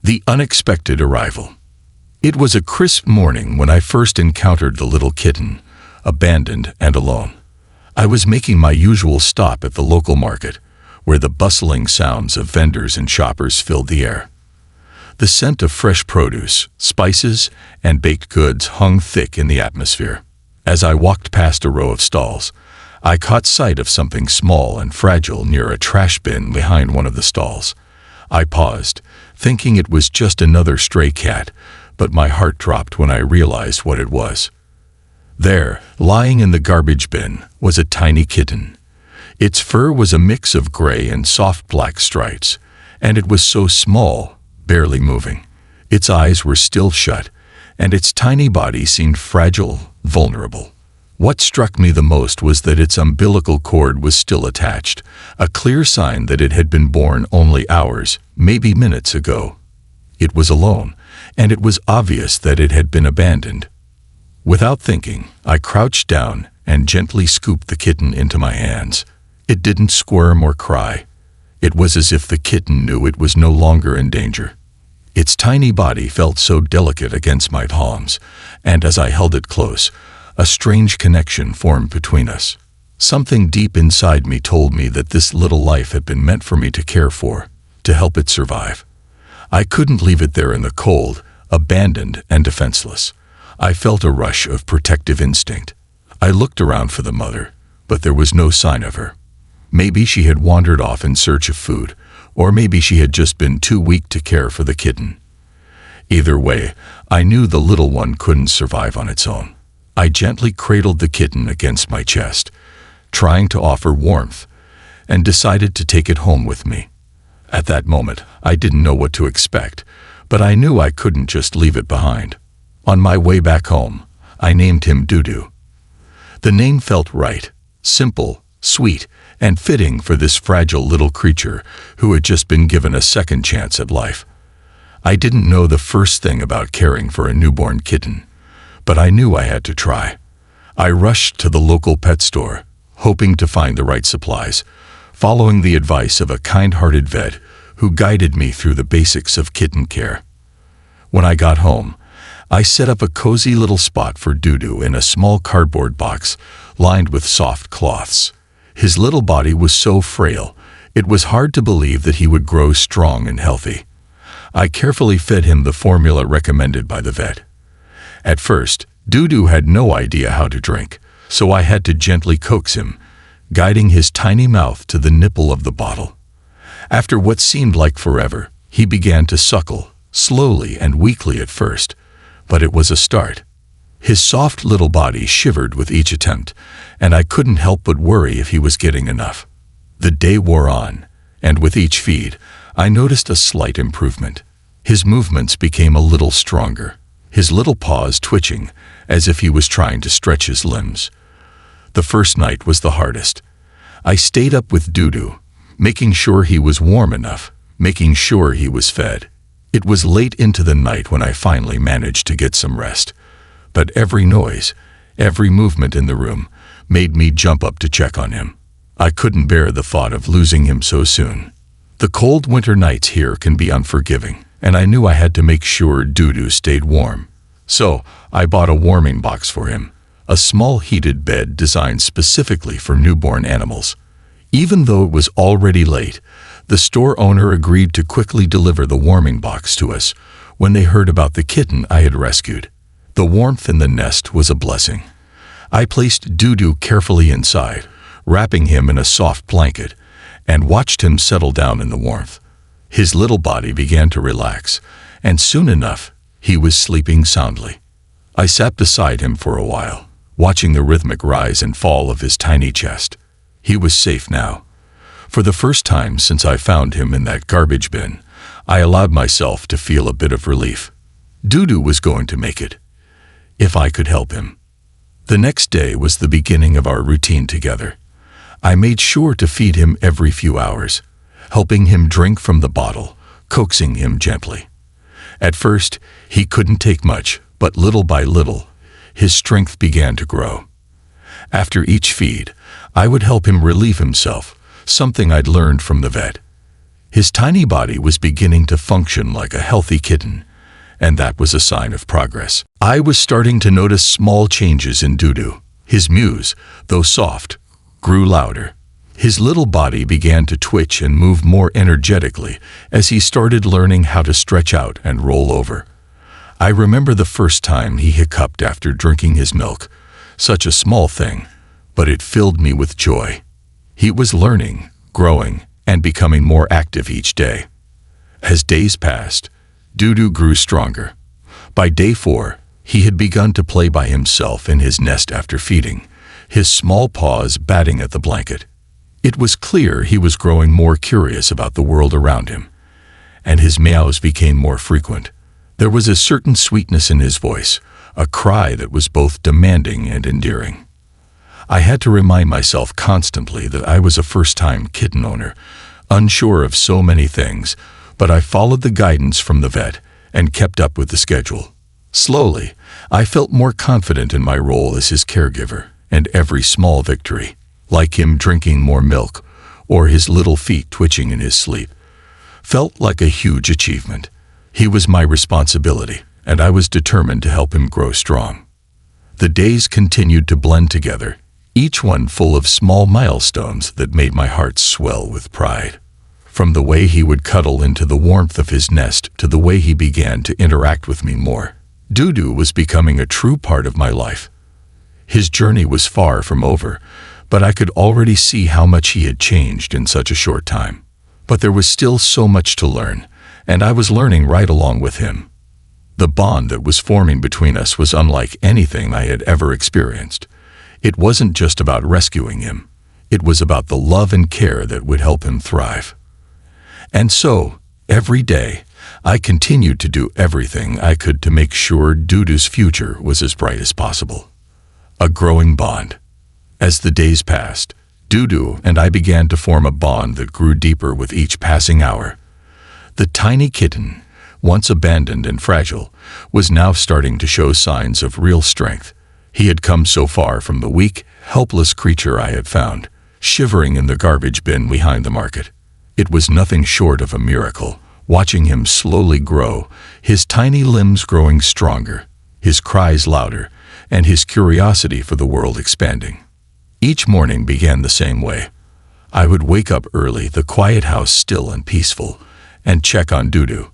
The unexpected arrival. It was a crisp morning when I first encountered the little kitten, abandoned and alone. I was making my usual stop at the local market, where the bustling sounds of vendors and shoppers filled the air. The scent of fresh produce, spices, and baked goods hung thick in the atmosphere. As I walked past a row of stalls, I caught sight of something small and fragile near a trash bin behind one of the stalls. I paused, thinking it was just another stray cat, but my heart dropped when I realized what it was. There, lying in the garbage bin, was a tiny kitten. Its fur was a mix of gray and soft black stripes, and it was so small, barely moving. Its eyes were still shut, and its tiny body seemed fragile, vulnerable. What struck me the most was that its umbilical cord was still attached, a clear sign that it had been born only hours, maybe minutes ago. It was alone, and it was obvious that it had been abandoned. Without thinking, I crouched down and gently scooped the kitten into my hands. It didn't squirm or cry. It was as if the kitten knew it was no longer in danger. Its tiny body felt so delicate against my palms, and as I held it close, a strange connection formed between us. Something deep inside me told me that this little life had been meant for me to care for, to help it survive. I couldn't leave it there in the cold, abandoned and defenseless. I felt a rush of protective instinct. I looked around for the mother, but there was no sign of her. Maybe she had wandered off in search of food, or maybe she had just been too weak to care for the kitten. Either way, I knew the little one couldn't survive on its own. I gently cradled the kitten against my chest, trying to offer warmth, and decided to take it home with me. At that moment, I didn't know what to expect, but I knew I couldn't just leave it behind. On my way back home, I named him Dudu. The name felt right, simple, sweet, and fitting for this fragile little creature who had just been given a second chance at life. I didn't know the first thing about caring for a newborn kitten, but I knew I had to try. I rushed to the local pet store, hoping to find the right supplies, following the advice of a kind-hearted vet who guided me through the basics of kitten care. When I got home, I set up a cozy little spot for Dudu in a small cardboard box lined with soft cloths. His little body was so frail, it was hard to believe that he would grow strong and healthy. I carefully fed him the formula recommended by the vet. At first, Dudu had no idea how to drink, so I had to gently coax him, guiding his tiny mouth to the nipple of the bottle. After what seemed like forever, he began to suckle, slowly and weakly at first, but it was a start. His soft little body shivered with each attempt, and I couldn't help but worry if he was getting enough. The day wore on, and with each feed, I noticed a slight improvement. His movements became a little stronger, his little paws twitching as if he was trying to stretch his limbs. The first night was the hardest. I stayed up with Dudu, making sure he was warm enough, making sure he was fed. It was late into the night when I finally managed to get some rest, but every noise, every movement in the room, made me jump up to check on him. I couldn't bear the thought of losing him so soon. The cold winter nights here can be unforgiving, and I knew I had to make sure Dudu stayed warm. So, I bought a warming box for him, a small heated bed designed specifically for newborn animals. Even though it was already late, the store owner agreed to quickly deliver the warming box to us when they heard about the kitten I had rescued. The warmth in the nest was a blessing. I placed Dudu carefully inside, wrapping him in a soft blanket, and watched him settle down in the warmth. His little body began to relax, and soon enough, he was sleeping soundly. I sat beside him for a while, watching the rhythmic rise and fall of his tiny chest. He was safe now. For the first time since I found him in that garbage bin, I allowed myself to feel a bit of relief. Dudu was going to make it, if I could help him. The next day was the beginning of our routine together. I made sure to feed him every few hours, helping him drink from the bottle, coaxing him gently. At first, he couldn't take much, but little by little, his strength began to grow. After each feed, I would help him relieve himself, something I'd learned from the vet. His tiny body was beginning to function like a healthy kitten, and that was a sign of progress. I was starting to notice small changes in Dudu. His mews, though soft, grew louder. His little body began to twitch and move more energetically as he started learning how to stretch out and roll over. I remember the first time he hiccuped after drinking his milk. Such a small thing, but it filled me with joy. He was learning, growing, and becoming more active each day. As days passed, Dudu grew stronger. By day 4, he had begun to play by himself in his nest after feeding, his small paws batting at the blanket. It was clear he was growing more curious about the world around him, and his meows became more frequent. There was a certain sweetness in his voice, a cry that was both demanding and endearing. I had to remind myself constantly that I was a first-time kitten owner, unsure of so many things, but I followed the guidance from the vet and kept up with the schedule. Slowly, I felt more confident in my role as his caregiver, and every small victory, like him drinking more milk or his little feet twitching in his sleep, felt like a huge achievement. He was my responsibility, and I was determined to help him grow strong. The days continued to blend together, each one full of small milestones that made my heart swell with pride. From the way he would cuddle into the warmth of his nest to the way he began to interact with me more, Dudu was becoming a true part of my life. His journey was far from over, but I could already see how much he had changed in such a short time. But there was still so much to learn, and I was learning right along with him. The bond that was forming between us was unlike anything I had ever experienced. It wasn't just about rescuing him. It was about the love and care that would help him thrive. And so, every day, I continued to do everything I could to make sure Dudu's future was as bright as possible. A growing bond. As the days passed, Dudu and I began to form a bond that grew deeper with each passing hour. The tiny kitten, once abandoned and fragile, was now starting to show signs of real strength. He had come so far from the weak, helpless creature I had found, shivering in the garbage bin behind the market. It was nothing short of a miracle, watching him slowly grow, his tiny limbs growing stronger, his cries louder, and his curiosity for the world expanding. Each morning began the same way. I would wake up early, the quiet house still and peaceful, and check on Dudu.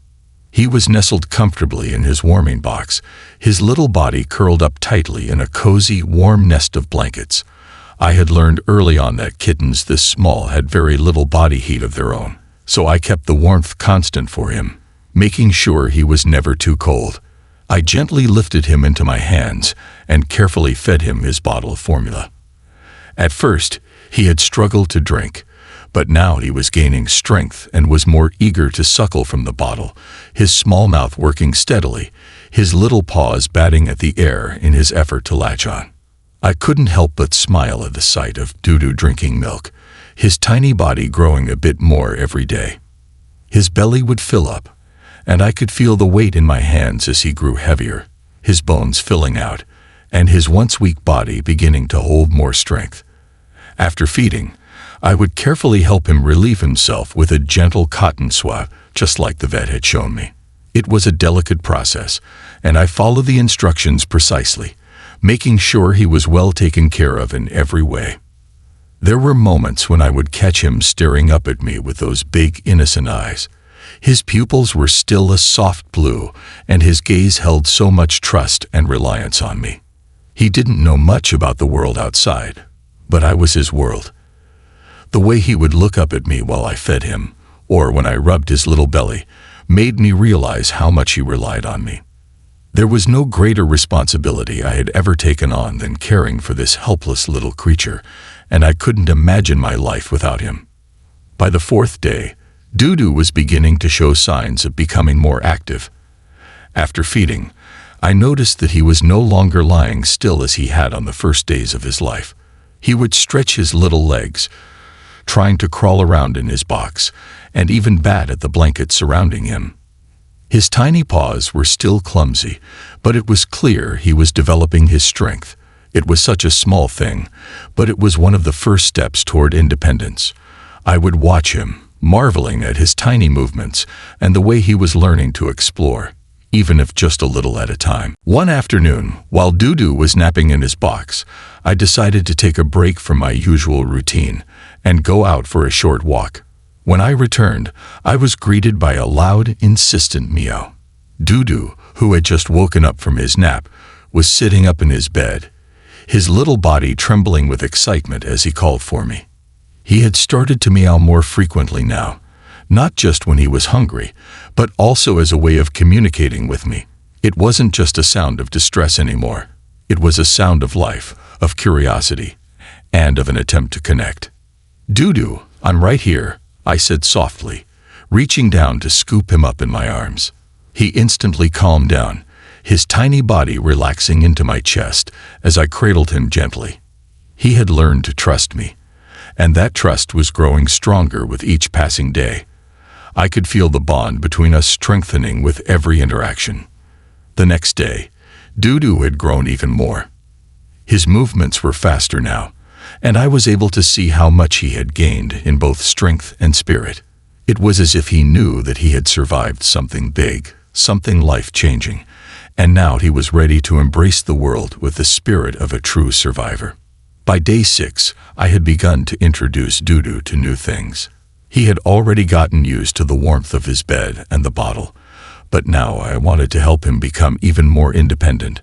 He was nestled comfortably in his warming box, his little body curled up tightly in a cozy, warm nest of blankets. I had learned early on that kittens this small had very little body heat of their own, so I kept the warmth constant for him, making sure he was never too cold. I gently lifted him into my hands and carefully fed him his bottle of formula. At first, he had struggled to drink, but now he was gaining strength and was more eager to suckle from the bottle, his small mouth working steadily, his little paws batting at the air in his effort to latch on. I couldn't help but smile at the sight of Dudu drinking milk, his tiny body growing a bit more every day. His belly would fill up, and I could feel the weight in my hands as he grew heavier, his bones filling out, and his once weak body beginning to hold more strength. After feeding, I would carefully help him relieve himself with a gentle cotton swab, just like the vet had shown me. It was a delicate process, and I followed the instructions precisely, making sure he was well taken care of in every way. There were moments when I would catch him staring up at me with those big, innocent eyes. His pupils were still a soft blue, and his gaze held so much trust and reliance on me. He didn't know much about the world outside, but I was his world. The way he would look up at me while I fed him, or when I rubbed his little belly, made me realize how much he relied on me. There was no greater responsibility I had ever taken on than caring for this helpless little creature, and I couldn't imagine my life without him. By the 4th day, Dudu was beginning to show signs of becoming more active. After feeding, I noticed that he was no longer lying still as he had on the first days of his life. He would stretch his little legs, trying to crawl around in his box, and even bat at the blanket surrounding him. His tiny paws were still clumsy, but it was clear he was developing his strength. It was such a small thing, but it was one of the first steps toward independence. I would watch him, marveling at his tiny movements and the way he was learning to explore, even if just a little at a time. One afternoon, while Dudu was napping in his box, I decided to take a break from my usual routine and go out for a short walk. When I returned, I was greeted by a loud, insistent meow. Dudu, who had just woken up from his nap, was sitting up in his bed, his little body trembling with excitement as he called for me. He had started to meow more frequently now, not just when he was hungry, but also as a way of communicating with me. It wasn't just a sound of distress anymore. It was a sound of life, of curiosity, and of an attempt to connect. "Dudu, I'm right here," I said softly, reaching down to scoop him up in my arms. He instantly calmed down, his tiny body relaxing into my chest as I cradled him gently. He had learned to trust me, and that trust was growing stronger with each passing day. I could feel the bond between us strengthening with every interaction. The next day, Dudu had grown even more. His movements were faster now, and I was able to see how much he had gained in both strength and spirit. It was as if he knew that he had survived something big, something life-changing, and now he was ready to embrace the world with the spirit of a true survivor. By day 6, I had begun to introduce Dudu to new things. He had already gotten used to the warmth of his bed and the bottle, but now I wanted to help him become even more independent.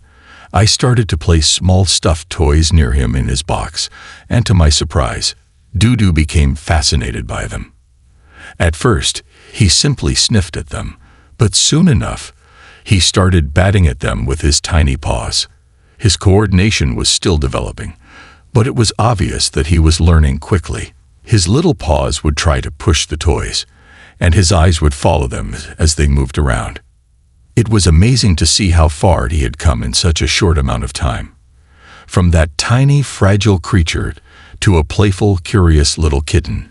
I started to place small stuffed toys near him in his box, and to my surprise, Dudu became fascinated by them. At first, he simply sniffed at them, but soon enough, he started batting at them with his tiny paws. His coordination was still developing, but it was obvious that he was learning quickly. His little paws would try to push the toys, and his eyes would follow them as they moved around. It was amazing to see how far he had come in such a short amount of time. From that tiny, fragile creature to a playful, curious little kitten,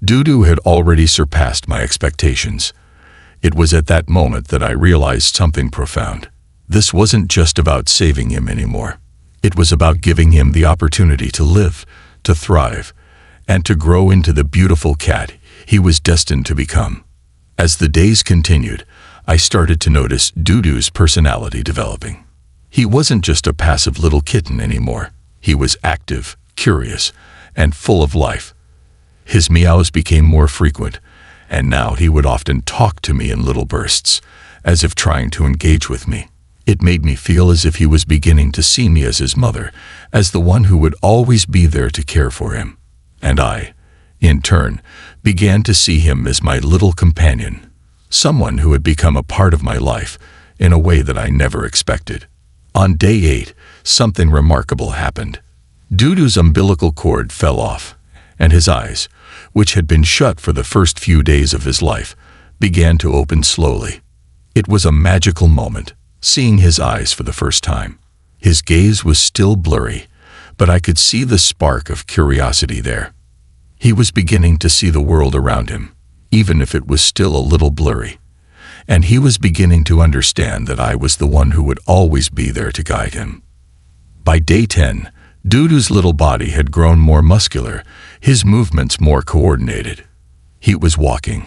Dudu had already surpassed my expectations. It was at that moment that I realized something profound. This wasn't just about saving him anymore. It was about giving him the opportunity to live, to thrive, and to grow into the beautiful cat he was destined to become. As the days continued, I started to notice Dudu's personality developing. He wasn't just a passive little kitten anymore. He was active, curious, and full of life. His meows became more frequent, and now he would often talk to me in little bursts, as if trying to engage with me. It made me feel as if he was beginning to see me as his mother, as the one who would always be there to care for him. And I, in turn, began to see him as my little companion, someone who had become a part of my life in a way that I never expected. On day 8, something remarkable happened. Dudu's umbilical cord fell off, and his eyes, which had been shut for the first few days of his life, began to open slowly. It was a magical moment, seeing his eyes for the first time. His gaze was still blurry, but I could see the spark of curiosity there. He was beginning to see the world around him, even if it was still a little blurry. And he was beginning to understand that I was the one who would always be there to guide him. By day 10, Dudu's little body had grown more muscular, his movements more coordinated. He was walking,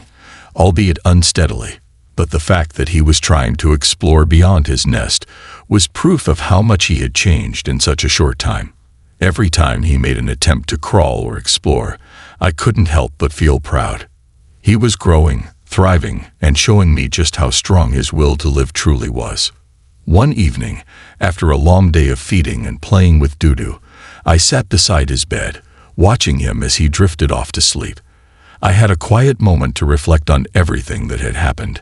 albeit unsteadily, but the fact that he was trying to explore beyond his nest was proof of how much he had changed in such a short time. Every time he made an attempt to crawl or explore, I couldn't help but feel proud. He was growing, thriving, and showing me just how strong his will to live truly was. One evening, after a long day of feeding and playing with Dudu, I sat beside his bed, watching him as he drifted off to sleep. I had a quiet moment to reflect on everything that had happened.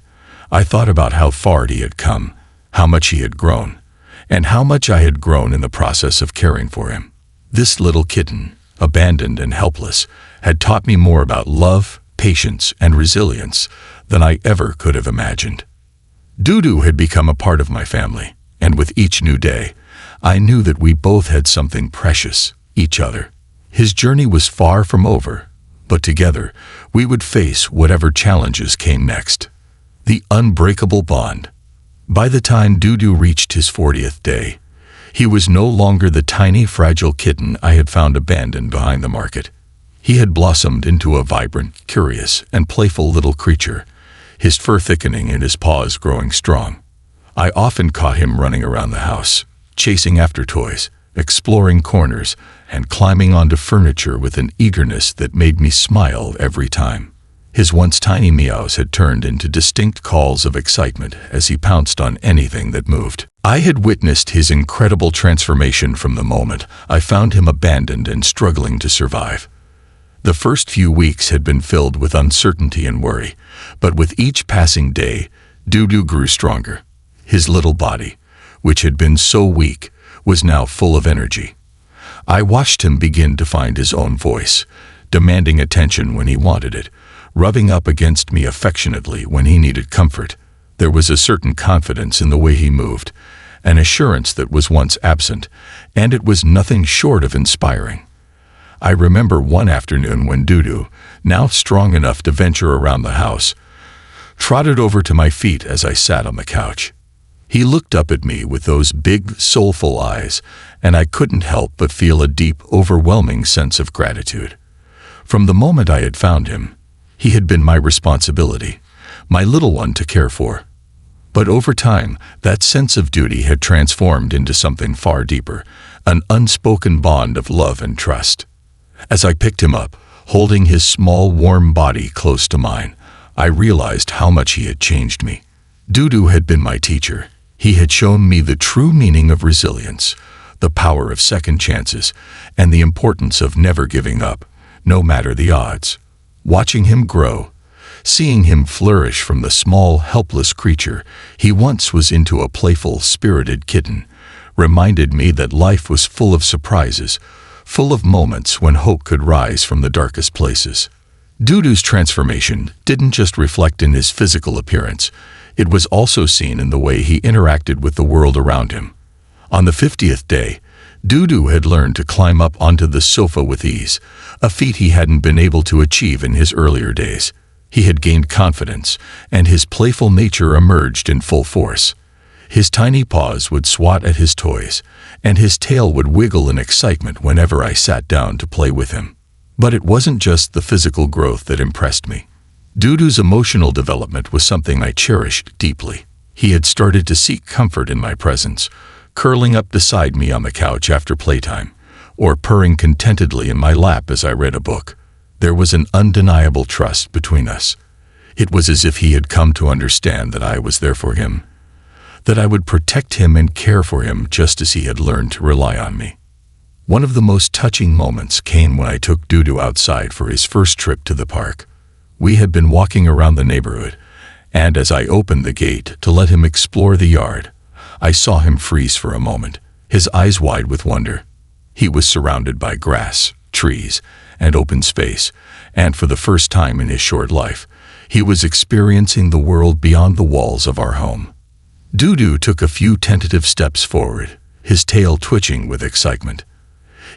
I thought about how far he had come, how much he had grown, and how much I had grown in the process of caring for him. This little kitten, abandoned and helpless, had taught me more about love, patience, and resilience than I ever could have imagined. Dudu had become a part of my family, and with each new day, I knew that we both had something precious, each other. His journey was far from over, but together we would face whatever challenges came next. The unbreakable bond. By the time Dudu reached his 40th day, he was no longer the tiny, fragile kitten I had found abandoned behind the market. He had blossomed into a vibrant, curious, and playful little creature, his fur thickening and his paws growing strong. I often caught him running around the house, chasing after toys, exploring corners, and climbing onto furniture with an eagerness that made me smile every time. His once tiny meows had turned into distinct calls of excitement as he pounced on anything that moved. I had witnessed his incredible transformation from the moment I found him abandoned and struggling to survive. The first few weeks had been filled with uncertainty and worry, but with each passing day, Dudu grew stronger. His little body, which had been so weak, was now full of energy. I watched him begin to find his own voice, demanding attention when he wanted it, rubbing up against me affectionately when he needed comfort. There was a certain confidence in the way he moved, an assurance that was once absent, and it was nothing short of inspiring. I remember one afternoon when Dudu, now strong enough to venture around the house, trotted over to my feet as I sat on the couch. He looked up at me with those big, soulful eyes, and I couldn't help but feel a deep, overwhelming sense of gratitude. From the moment I had found him, he had been my responsibility, my little one to care for. But over time, that sense of duty had transformed into something far deeper, an unspoken bond of love and trust. As I picked him up, holding his small, warm body close to mine, I realized how much he had changed me. Dudu had been my teacher. He had shown me the true meaning of resilience, the power of second chances, and the importance of never giving up, no matter the odds. Watching him grow, seeing him flourish from the small, helpless creature he once was into a playful, spirited kitten, reminded me that life was full of surprises, full of moments when hope could rise from the darkest places. Dudu's transformation didn't just reflect in his physical appearance, it was also seen in the way he interacted with the world around him. On the 50th day, Dudu had learned to climb up onto the sofa with ease, a feat he hadn't been able to achieve in his earlier days. He had gained confidence, and his playful nature emerged in full force. His tiny paws would swat at his toys, and his tail would wiggle in excitement whenever I sat down to play with him. But it wasn't just the physical growth that impressed me. Dudu's emotional development was something I cherished deeply. He had started to seek comfort in my presence, curling up beside me on the couch after playtime, or purring contentedly in my lap as I read a book. There was an undeniable trust between us. It was as if he had come to understand that I was there for him, that I would protect him and care for him just as he had learned to rely on me. One of the most touching moments came when I took Dudu outside for his first trip to the park. We had been walking around the neighborhood, and as I opened the gate to let him explore the yard, I saw him freeze for a moment, his eyes wide with wonder. He was surrounded by grass, trees, and open space, and for the first time in his short life, he was experiencing the world beyond the walls of our home. Dudu took a few tentative steps forward, his tail twitching with excitement.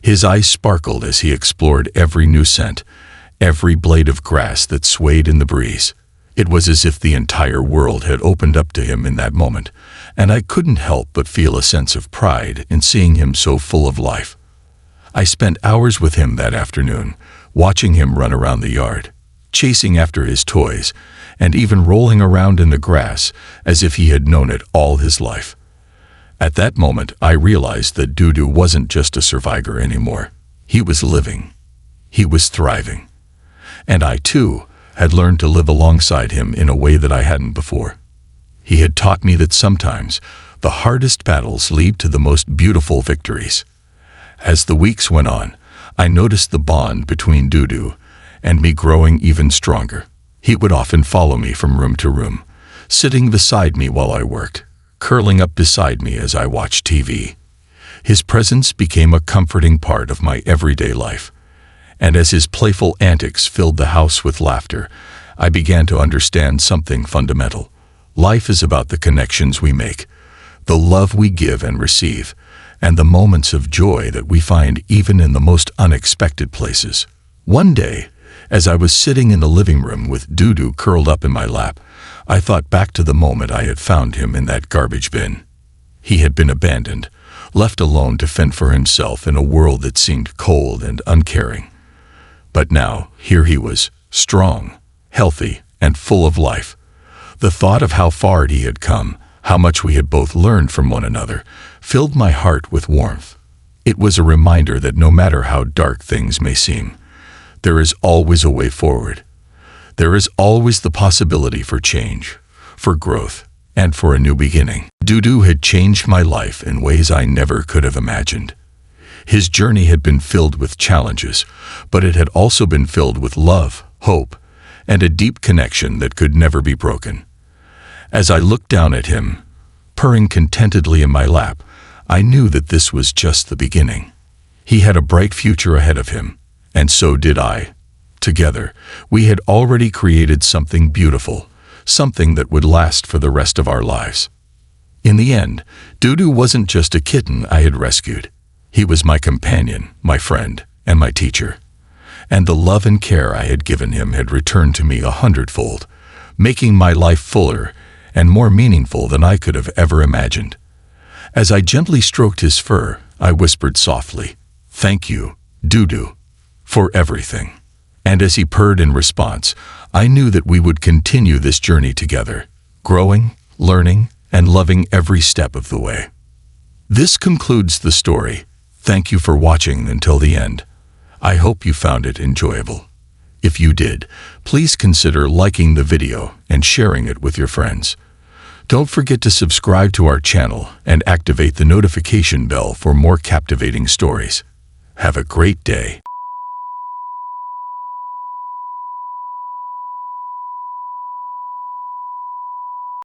His eyes sparkled as he explored every new scent, every blade of grass that swayed in the breeze. It was as if the entire world had opened up to him in that moment, and I couldn't help but feel a sense of pride in seeing him so full of life. I spent hours with him that afternoon, watching him run around the yard, chasing after his toys, and even rolling around in the grass as if he had known it all his life. At that moment, I realized that Dudu wasn't just a survivor anymore. He was living. He was thriving. And I, too, had learned to live alongside him in a way that I hadn't before. He had taught me that sometimes the hardest battles lead to the most beautiful victories. As the weeks went on, I noticed the bond between Dudu and me growing even stronger. He would often follow me from room to room, sitting beside me while I worked, curling up beside me as I watched TV. His presence became a comforting part of my everyday life, and as his playful antics filled the house with laughter, I began to understand something fundamental. Life is about the connections we make, the love we give and receive, and the moments of joy that we find even in the most unexpected places. One day, as I was sitting in the living room with Dudu curled up in my lap, I thought back to the moment I had found him in that garbage bin. He had been abandoned, left alone to fend for himself in a world that seemed cold and uncaring. But now, here he was, strong, healthy, and full of life. The thought of how far he had come, how much we had both learned from one another, filled my heart with warmth. It was a reminder that no matter how dark things may seem, there is always a way forward. There is always the possibility for change, for growth, and for a new beginning. Dudu had changed my life in ways I never could have imagined. His journey had been filled with challenges, but it had also been filled with love, hope, and a deep connection that could never be broken. As I looked down at him, purring contentedly in my lap, I knew that this was just the beginning. He had a bright future ahead of him, and so did I. Together, we had already created something beautiful, something that would last for the rest of our lives. In the end, Dudu wasn't just a kitten I had rescued. He was my companion, my friend, and my teacher. And the love and care I had given him had returned to me 100-fold, making my life fuller and more meaningful than I could have ever imagined. As I gently stroked his fur, I whispered softly, "Thank you, Dudu, for everything." And as he purred in response, I knew that we would continue this journey together, growing, learning, and loving every step of the way. This concludes the story. Thank you for watching until the end. I hope you found it enjoyable. If you did, please consider liking the video and sharing it with your friends. Don't forget to subscribe to our channel and activate the notification bell for more captivating stories. Have a great day.